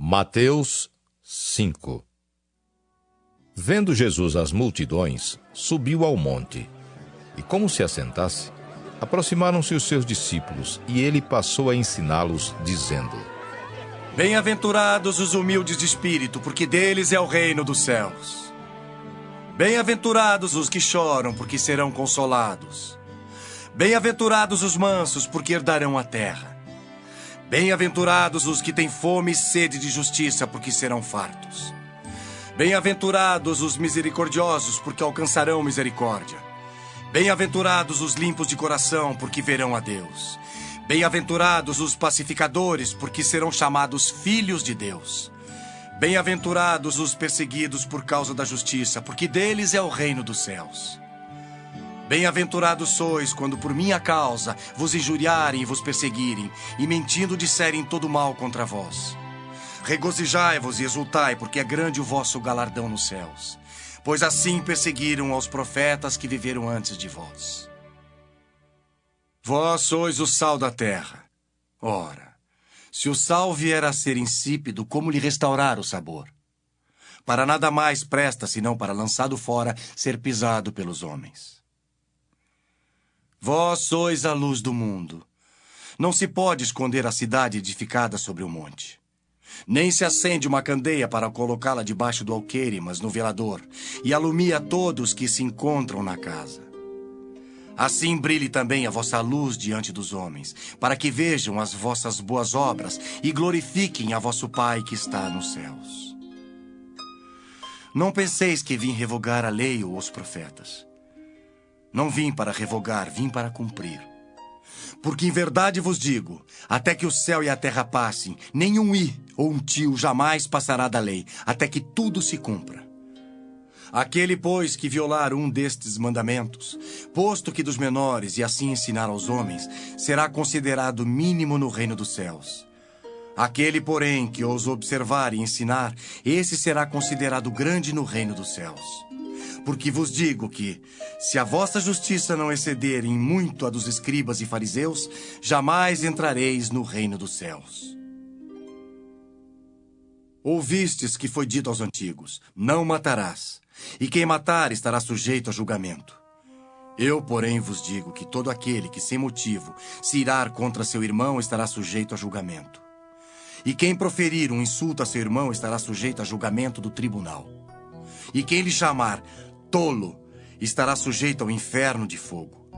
Mateus 5. Vendo Jesus as multidões, subiu ao monte. E como se assentasse, aproximaram-se os seus discípulos, e ele passou a ensiná-los, dizendo: Bem-aventurados os humildes de espírito, porque deles é o reino dos céus. Bem-aventurados os que choram, porque serão consolados. Bem-aventurados os mansos, porque herdarão a terra. Bem-aventurados os que têm fome e sede de justiça, porque serão fartos. Bem-aventurados os misericordiosos, porque alcançarão misericórdia. Bem-aventurados os limpos de coração, porque verão a Deus. Bem-aventurados os pacificadores, porque serão chamados filhos de Deus. Bem-aventurados os perseguidos por causa da justiça, porque deles é o reino dos céus. Bem-aventurados sois quando por minha causa vos injuriarem e vos perseguirem, e mentindo disserem todo mal contra vós. Regozijai-vos e exultai, porque é grande o vosso galardão nos céus. Pois assim perseguiram aos profetas que viveram antes de vós. Vós sois o sal da terra. Ora, se o sal vier a ser insípido, como lhe restaurar o sabor? Para nada mais presta, senão para, lançado fora, ser pisado pelos homens. Vós sois a luz do mundo. Não se pode esconder a cidade edificada sobre o monte. Nem se acende uma candeia para colocá-la debaixo do alqueire, mas no velador, e alumia todos que se encontram na casa. Assim brilhe também a vossa luz diante dos homens, para que vejam as vossas boas obras e glorifiquem a vosso Pai que está nos céus. Não penseis que vim revogar a lei ou os profetas. Não vim para revogar, vim para cumprir. Porque em verdade vos digo, até que o céu e a terra passem, nenhum i ou um tio jamais passará da lei, até que tudo se cumpra. Aquele, pois, que violar um destes mandamentos, posto que dos menores, e assim ensinar aos homens, será considerado mínimo no reino dos céus. Aquele, porém, que os observar e ensinar, esse será considerado grande no reino dos céus. Porque vos digo que, se a vossa justiça não exceder em muito a dos escribas e fariseus, jamais entrareis no reino dos céus. Ouvistes que foi dito aos antigos: não matarás, e quem matar estará sujeito a julgamento. Eu, porém, vos digo que todo aquele que sem motivo se irar contra seu irmão estará sujeito a julgamento. E quem proferir um insulto a seu irmão estará sujeito a julgamento do tribunal. E quem lhe chamar tolo estará sujeito ao inferno de fogo.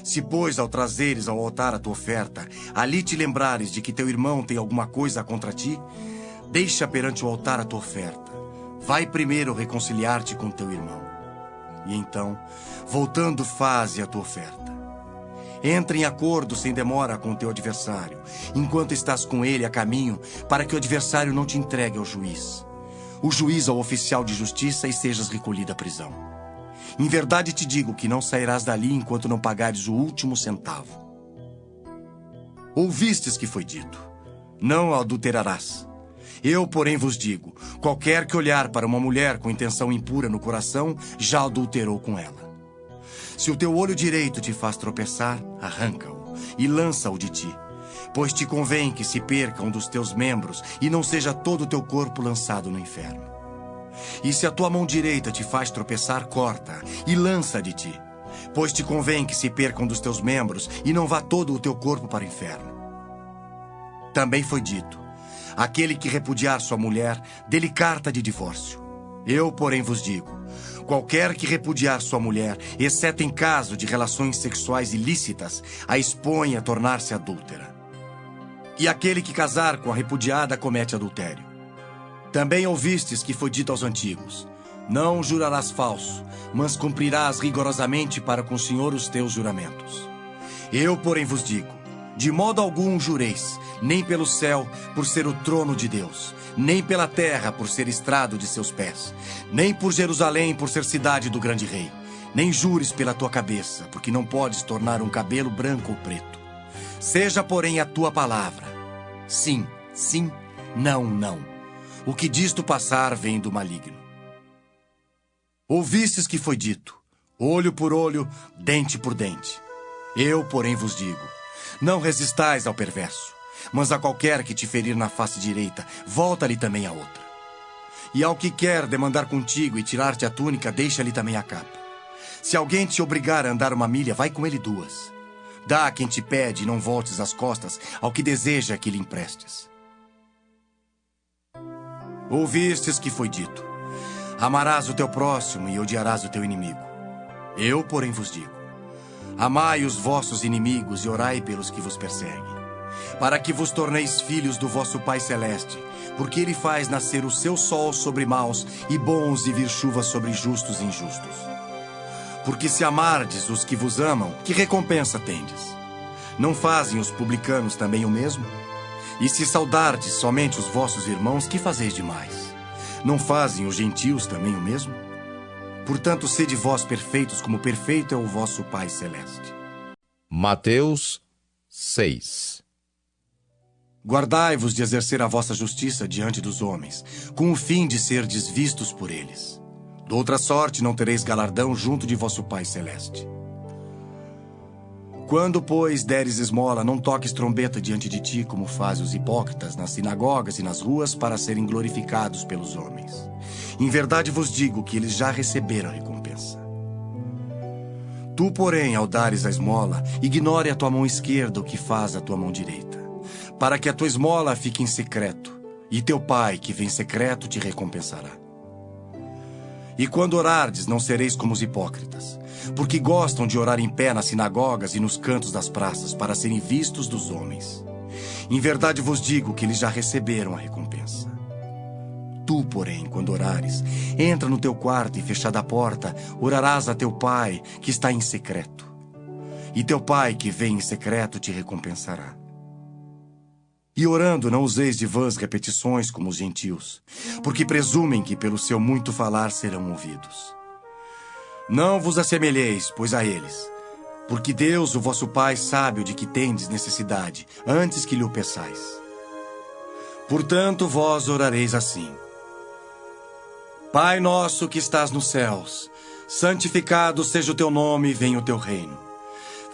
Se, pois, ao trazeres ao altar a tua oferta, ali te lembrares de que teu irmão tem alguma coisa contra ti, deixa perante o altar a tua oferta. Vai primeiro reconciliar-te com teu irmão. E então, voltando, faze a tua oferta. Entra em acordo sem demora com o teu adversário, enquanto estás com ele a caminho, para que o adversário não te entregue ao juiz. O juiz ao oficial de justiça, e sejas recolhido à prisão. Em verdade te digo que não sairás dali enquanto não pagares o último centavo. Ouvistes que foi dito: não adulterarás. Eu, porém, vos digo: qualquer que olhar para uma mulher com intenção impura no coração, já adulterou com ela. Se o teu olho direito te faz tropeçar, arranca-o e lança-o de ti. Pois te convém que se perca um dos teus membros e não seja todo o teu corpo lançado no inferno. E se a tua mão direita te faz tropeçar, corta e lança de ti. Pois te convém que se perca um dos teus membros e não vá todo o teu corpo para o inferno. Também foi dito: aquele que repudiar sua mulher, dê-lhe carta de divórcio. Eu, porém, vos digo: qualquer que repudiar sua mulher, exceto em caso de relações sexuais ilícitas, a expõe a tornar-se adúltera. E aquele que casar com a repudiada comete adultério. Também ouvistes que foi dito aos antigos: não jurarás falso, mas cumprirás rigorosamente para com o Senhor os teus juramentos. Eu, porém, vos digo: de modo algum jureis, nem pelo céu, por ser o trono de Deus, nem pela terra, por ser estrado de seus pés, nem por Jerusalém, por ser cidade do grande rei. Nem jures pela tua cabeça, porque não podes tornar um cabelo branco ou preto. Seja, porém, a tua palavra sim, sim, não, não. O que disto passar vem do maligno. Ouvistes que foi dito: olho por olho, dente por dente. Eu, porém, vos digo: não resistais ao perverso. Mas a qualquer que te ferir na face direita, volta-lhe também a outra. E ao que quer demandar contigo e tirar-te a túnica, deixa-lhe também a capa. Se alguém te obrigar a andar 1 milha, vai com ele 2. Dá a quem te pede e não voltes as costas ao que deseja que lhe emprestes. Ouvistes que foi dito: amarás o teu próximo e odiarás o teu inimigo. Eu, porém, vos digo: amai os vossos inimigos e orai pelos que vos perseguem, para que vos torneis filhos do vosso Pai Celeste, porque Ele faz nascer o seu sol sobre maus e bons e vir chuva sobre justos e injustos. Porque se amardes os que vos amam, que recompensa tendes? Não fazem os publicanos também o mesmo? E se saudardes somente os vossos irmãos, que fazeis demais? Não fazem os gentios também o mesmo? Portanto, sede vós perfeitos, como perfeito é o vosso Pai Celeste. Mateus 6. Guardai-vos de exercer a vossa justiça diante dos homens, com o fim de serdes vistos por eles. De outra sorte não tereis galardão junto de vosso Pai Celeste. Quando, pois, deres esmola, não toques trombeta diante de ti, como fazem os hipócritas nas sinagogas e nas ruas, para serem glorificados pelos homens. Em verdade vos digo que eles já receberam a recompensa. Tu, porém, ao dares a esmola, ignore a tua mão esquerda o que faz a tua mão direita, para que a tua esmola fique em secreto, e teu Pai, que vem em secreto, te recompensará. E quando orardes, não sereis como os hipócritas, porque gostam de orar em pé nas sinagogas e nos cantos das praças, para serem vistos dos homens. Em verdade vos digo que eles já receberam a recompensa. Tu, porém, quando orares, entra no teu quarto e, fechada a porta, orarás a teu Pai, que está em secreto. E teu Pai, que vem em secreto, te recompensará. E orando, não useis de vãs repetições como os gentios, porque presumem que pelo seu muito falar serão ouvidos. Não vos assemelheis, pois, a eles, porque Deus, o vosso Pai, sabe o de que tendes necessidade, antes que lhe o peçais. Portanto, vós orareis assim: Pai nosso que estás nos céus, santificado seja o teu nome, venha o teu reino.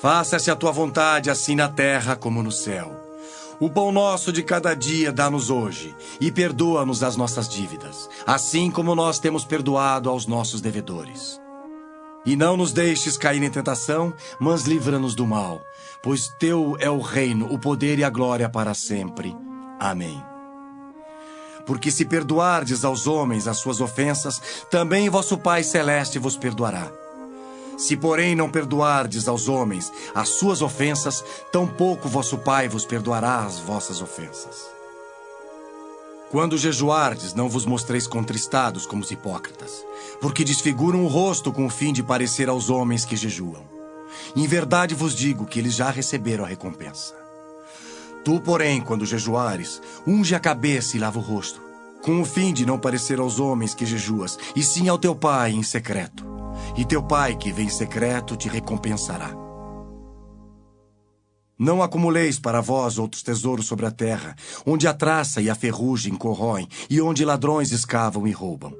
Faça-se a tua vontade, assim na terra como no céu. O pão nosso de cada dia dá-nos hoje, e perdoa-nos as nossas dívidas, assim como nós temos perdoado aos nossos devedores. E não nos deixes cair em tentação, mas livra-nos do mal, pois teu é o reino, o poder e a glória para sempre. Amém. Porque se perdoardes aos homens as suas ofensas, também vosso Pai Celeste vos perdoará. Se, porém, não perdoardes aos homens as suas ofensas, tampouco vosso Pai vos perdoará as vossas ofensas. Quando jejuardes, não vos mostreis contristados como os hipócritas, porque desfiguram o rosto com o fim de parecer aos homens que jejuam. Em verdade vos digo que eles já receberam a recompensa. Tu, porém, quando jejuares, unge a cabeça e lava o rosto, com o fim de não parecer aos homens que jejuas, e sim ao teu Pai em secreto. E teu Pai, que vem em secreto, te recompensará. Não acumuleis para vós outros tesouros sobre a terra, onde a traça e a ferrugem corroem, e onde ladrões escavam e roubam.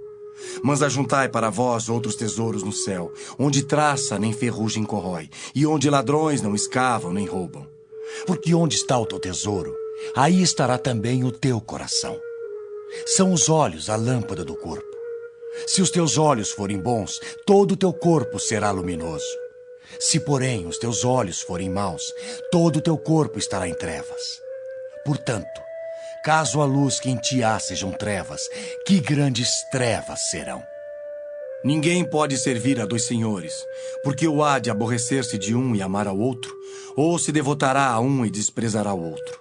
Mas ajuntai para vós outros tesouros no céu, onde traça nem ferrugem corrói, e onde ladrões não escavam nem roubam. Porque onde está o teu tesouro, aí estará também o teu coração. São os olhos a lâmpada do corpo. Se os teus olhos forem bons, todo o teu corpo será luminoso. Se, porém, os teus olhos forem maus, todo o teu corpo estará em trevas. Portanto, caso a luz que em ti há sejam trevas, que grandes trevas serão. Ninguém pode servir a 2 senhores, porque ou há de aborrecer-se de um e amar ao outro, ou se devotará a um e desprezará o outro.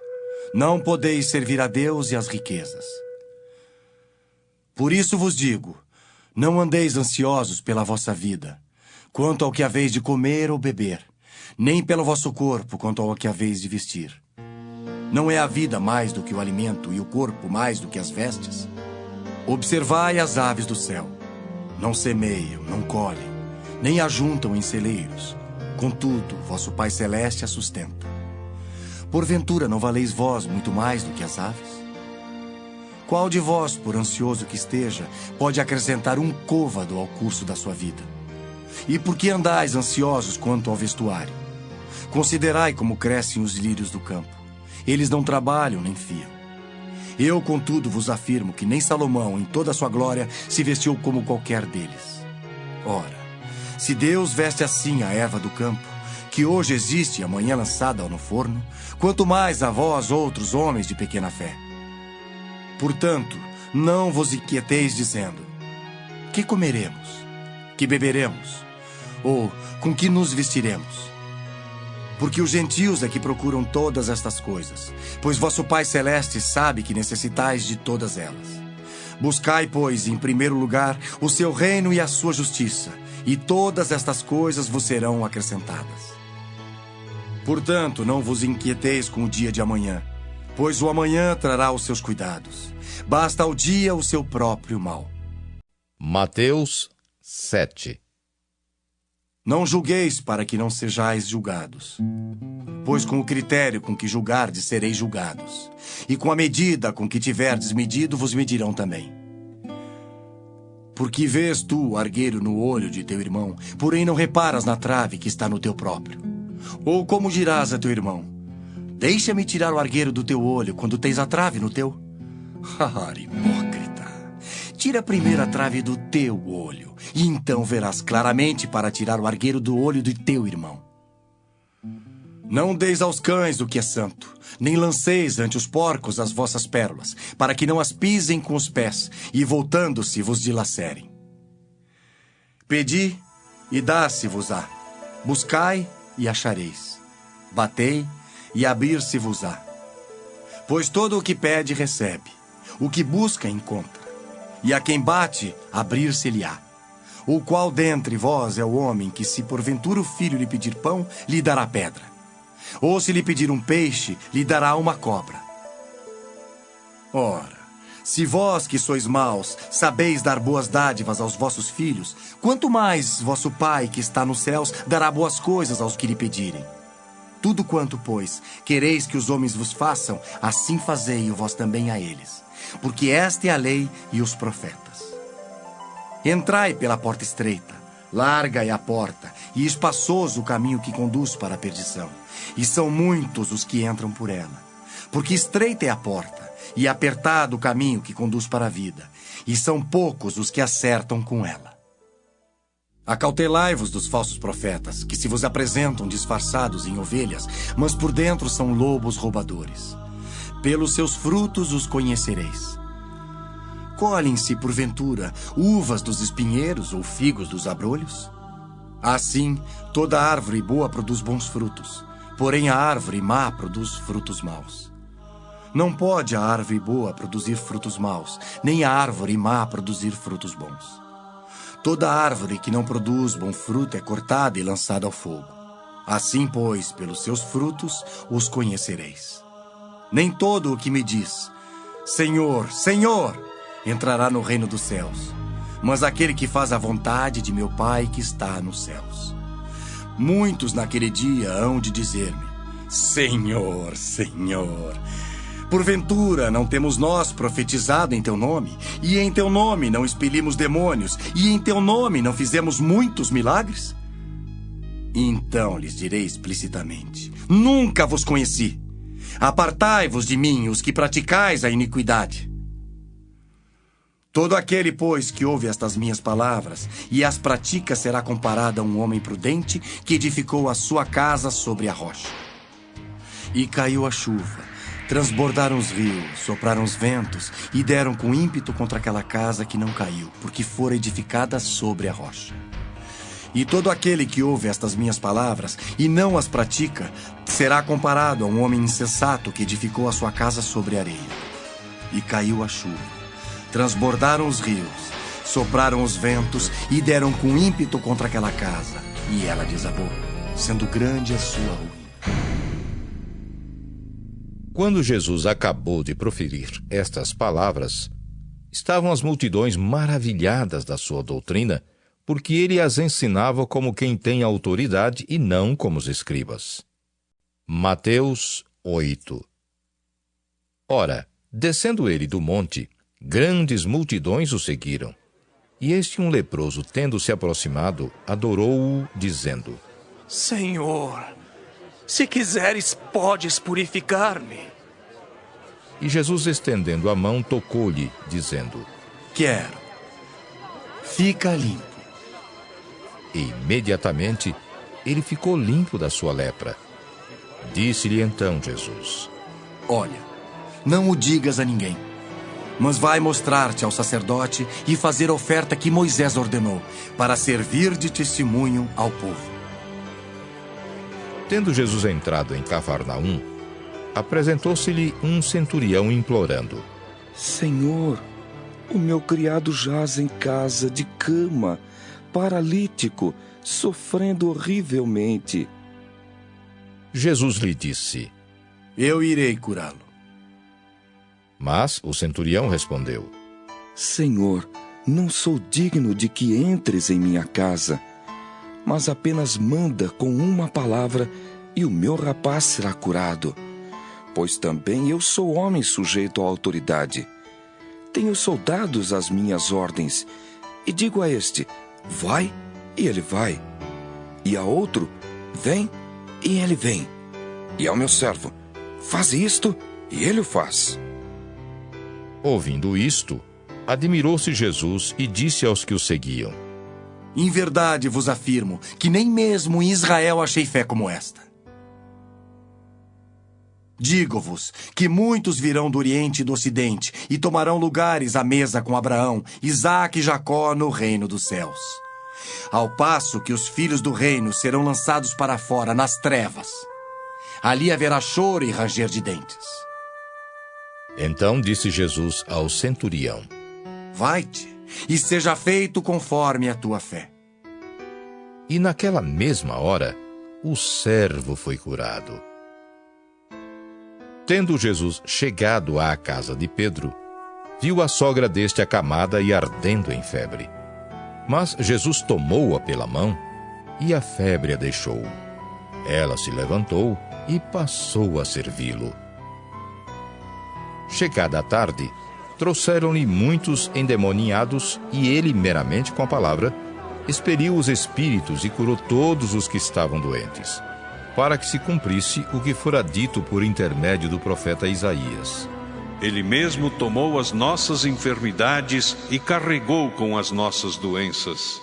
Não podeis servir a Deus e às riquezas. Por isso vos digo, não andeis ansiosos pela vossa vida, quanto ao que haveis de comer ou beber, nem pelo vosso corpo, quanto ao que haveis de vestir. Não é a vida mais do que o alimento e o corpo mais do que as vestes? Observai as aves do céu. Não semeiam, não colhem, nem ajuntam em celeiros. Contudo, vosso Pai Celeste a sustenta. Porventura não valeis vós muito mais do que as aves? Qual de vós, por ansioso que esteja, pode acrescentar um côvado ao curso da sua vida? E por que andais ansiosos quanto ao vestuário? Considerai como crescem os lírios do campo. eles não trabalham nem fiam. Eu, contudo, vos afirmo que nem Salomão, em toda a sua glória, se vestiu como qualquer deles. Ora, se Deus veste assim a erva do campo, que hoje existe e amanhã lançada no forno, quanto mais a vós, outros homens de pequena fé. Portanto, não vos inquieteis dizendo: que comeremos? Que beberemos? Ou com que nos vestiremos? Porque os gentios é que procuram todas estas coisas, pois vosso Pai Celeste sabe que necessitais de todas elas. Buscai, pois, em primeiro lugar, o seu reino e a sua justiça, e todas estas coisas vos serão acrescentadas. Portanto, não vos inquieteis com o dia de amanhã, pois o amanhã trará os seus cuidados. Basta ao dia o seu próprio mal. Mateus 7. Não julgueis para que não sejais julgados. Pois com o critério com que julgardes sereis julgados, e com a medida com que tiverdes medido vos medirão também. Porque vês tu o argueiro no olho de teu irmão, porém não reparas na trave que está no teu próprio? Ou como dirás a teu irmão: deixa-me tirar o argueiro do teu olho, quando tens a trave no teu? Hipócrita! Tira primeiro a trave do teu olho, e então verás claramente para tirar o argueiro do olho do teu irmão. Não deis aos cães o que é santo, nem lanceis ante os porcos as vossas pérolas, para que não as pisem com os pés, e voltando-se vos dilacerem. Pedi, e dá-se-vos-á. Buscai, e achareis. Batei, e abrir-se-vos-á. Pois todo o que pede, recebe. O que busca, encontra. E a quem bate, abrir-se-lhe-á. O qual dentre vós é o homem que, se porventura o filho lhe pedir pão, lhe dará pedra? Ou se lhe pedir um peixe, lhe dará uma cobra? Ora, se vós que sois maus, sabeis dar boas dádivas aos vossos filhos, quanto mais vosso Pai que está nos céus dará boas coisas aos que lhe pedirem. Tudo quanto, pois, quereis que os homens vos façam, assim fazei-o vós também a eles. Porque esta é a lei e os profetas. Entrai pela porta estreita, larga é a porta, e espaçoso o caminho que conduz para a perdição, e são muitos os que entram por ela. Porque estreita é a porta, e apertado o caminho que conduz para a vida, e são poucos os que acertam com ela. Acautelai-vos dos falsos profetas, que se vos apresentam disfarçados em ovelhas, mas por dentro são lobos roubadores. Pelos seus frutos os conhecereis. Colhem-se, porventura, uvas dos espinheiros ou figos dos abrolhos? Assim, toda árvore boa produz bons frutos, porém a árvore má produz frutos maus. Não pode a árvore boa produzir frutos maus, nem a árvore má produzir frutos bons. Toda árvore que não produz bom fruto é cortada e lançada ao fogo. Assim, pois, pelos seus frutos os conhecereis. Nem todo o que me diz: Senhor, Senhor, entrará no reino dos céus, mas aquele que faz a vontade de meu Pai que está nos céus. Muitos naquele dia hão de dizer-me: Senhor, Senhor, porventura não temos nós profetizado em teu nome, e em teu nome não expelimos demônios, e em teu nome não fizemos muitos milagres? Então lhes direi explicitamente: nunca vos conheci. Apartai-vos de mim, os que praticais a iniquidade. Todo aquele, pois, que ouve estas minhas palavras e as pratica será comparado a um homem prudente que edificou a sua casa sobre a rocha. E caiu a chuva, transbordaram os rios, sopraram os ventos e deram com ímpeto contra aquela casa que não caiu, porque fora edificada sobre a rocha. E todo aquele que ouve estas minhas palavras e não as pratica será comparado a um homem insensato que edificou a sua casa sobre a areia. E caiu a chuva, transbordaram os rios, sopraram os ventos e deram com ímpeto contra aquela casa, e ela desabou, sendo grande a sua ruína. Quando Jesus acabou de proferir estas palavras, estavam as multidões maravilhadas da sua doutrina, porque ele as ensinava como quem tem autoridade e não como os escribas. Mateus 8. Ora, descendo ele do monte, grandes multidões o seguiram. E este um leproso, tendo se aproximado, adorou-o, dizendo: Senhor, se quiseres, podes purificar-me. E Jesus, estendendo a mão, tocou-lhe, dizendo: Quero. Fica limpo. E imediatamente ele ficou limpo da sua lepra. Disse-lhe então Jesus: Olha, não o digas a ninguém, mas vai mostrar-te ao sacerdote e fazer a oferta que Moisés ordenou, para servir de testemunho ao povo. Tendo Jesus entrado em Cafarnaum, apresentou-se-lhe um centurião implorando: Senhor, o meu criado jaz em casa de cama, paralítico, sofrendo horrivelmente. Jesus lhe disse: Eu irei curá-lo. Mas o centurião respondeu: Senhor, não sou digno de que entres em minha casa, mas apenas manda com uma palavra e o meu rapaz será curado. Pois também eu sou homem sujeito à autoridade. Tenho soldados às minhas ordens, e digo a este: vai, e ele vai. E a outro: vem, e ele vem. E ao meu servo: faz isto, e ele o faz. Ouvindo isto, admirou-se Jesus e disse aos que o seguiam: Em verdade vos afirmo que nem mesmo em Israel achei fé como esta. Digo-vos que muitos virão do Oriente e do Ocidente e tomarão lugares à mesa com Abraão, Isaque e Jacó no reino dos céus. Ao passo que os filhos do reino serão lançados para fora nas trevas. Ali haverá choro e ranger de dentes. Então disse Jesus ao centurião: Vai-te e seja feito conforme a tua fé. E naquela mesma hora, o servo foi curado. Tendo Jesus chegado à casa de Pedro, viu a sogra deste acamada e ardendo em febre. Mas Jesus tomou-a pela mão e a febre a deixou. Ela se levantou e passou a servi-lo. Chegada a tarde, trouxeram-lhe muitos endemoniados e ele, meramente com a palavra, expeliu os espíritos e curou todos os que estavam doentes, para que se cumprisse o que fora dito por intermédio do profeta Isaías. Ele mesmo tomou as nossas enfermidades e carregou com as nossas doenças.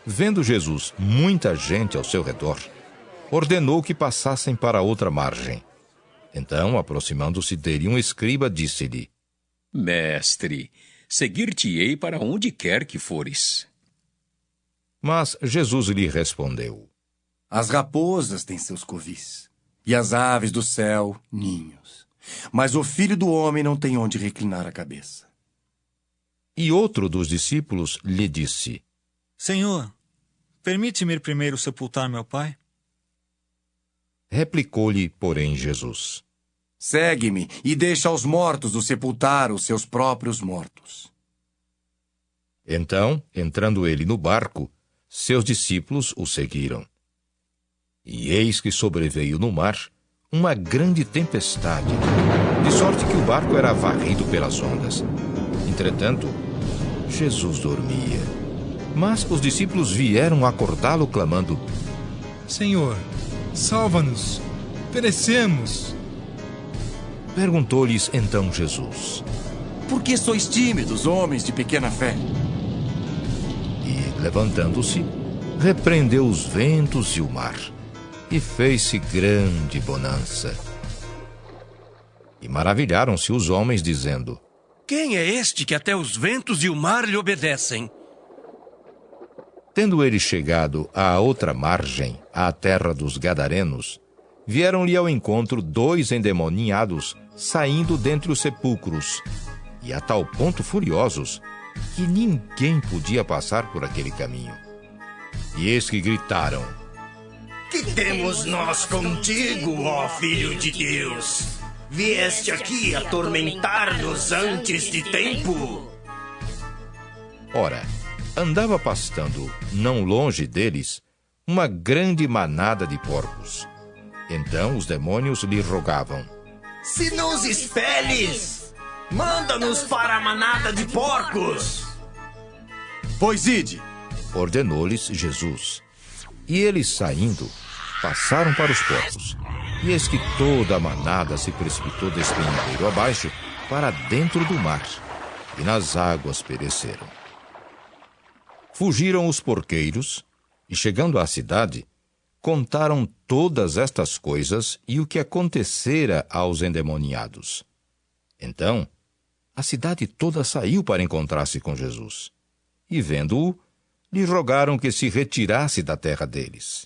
Vendo Jesus muita gente ao seu redor, ordenou que passassem para outra margem. Então, aproximando-se dele um escriba, disse-lhe: Mestre, seguir-te-ei para onde quer que fores. Mas Jesus lhe respondeu: As raposas têm seus covis, e as aves do céu, ninhos. Mas o Filho do Homem não tem onde reclinar a cabeça. E outro dos discípulos lhe disse: Senhor, permite-me ir primeiro sepultar meu pai? Replicou-lhe, porém, Jesus: Segue-me e deixa aos mortos o sepultar os seus próprios mortos. Então, entrando ele no barco, seus discípulos o seguiram. E eis que sobreveio no mar uma grande tempestade, de sorte que o barco era varrido pelas ondas. Entretanto, Jesus dormia. Mas os discípulos vieram acordá-lo, clamando: Senhor, salva-nos, perecemos. Perguntou-lhes então Jesus: Por que sois tímidos, homens de pequena fé? E, levantando-se, repreendeu os ventos e o mar, e fez-se grande bonança. E maravilharam-se os homens, dizendo: Quem é este que até os ventos e o mar lhe obedecem? Tendo ele chegado à outra margem, à terra dos Gadarenos, vieram-lhe ao encontro 2 endemoniados, saindo dentre os sepulcros, e a tal ponto furiosos, que ninguém podia passar por aquele caminho. E eis que gritaram: Que temos nós contigo, ó Filho de Deus? Vieste aqui atormentar-nos antes de tempo? Ora, andava pastando, não longe deles, uma grande manada de porcos. Então os demônios lhe rogavam: Se nos expeles, manda-nos para a manada de porcos. Pois ide, ordenou-lhes Jesus. E eles, saindo, passaram para os porcos. E eis que toda a manada se precipitou despenhadeiro abaixo para dentro do mar, e nas águas pereceram. Fugiram os porqueiros, e chegando à cidade, contaram todas estas coisas e o que acontecera aos endemoniados. Então, a cidade toda saiu para encontrar-se com Jesus. E, vendo-o, lhe rogaram que se retirasse da terra deles.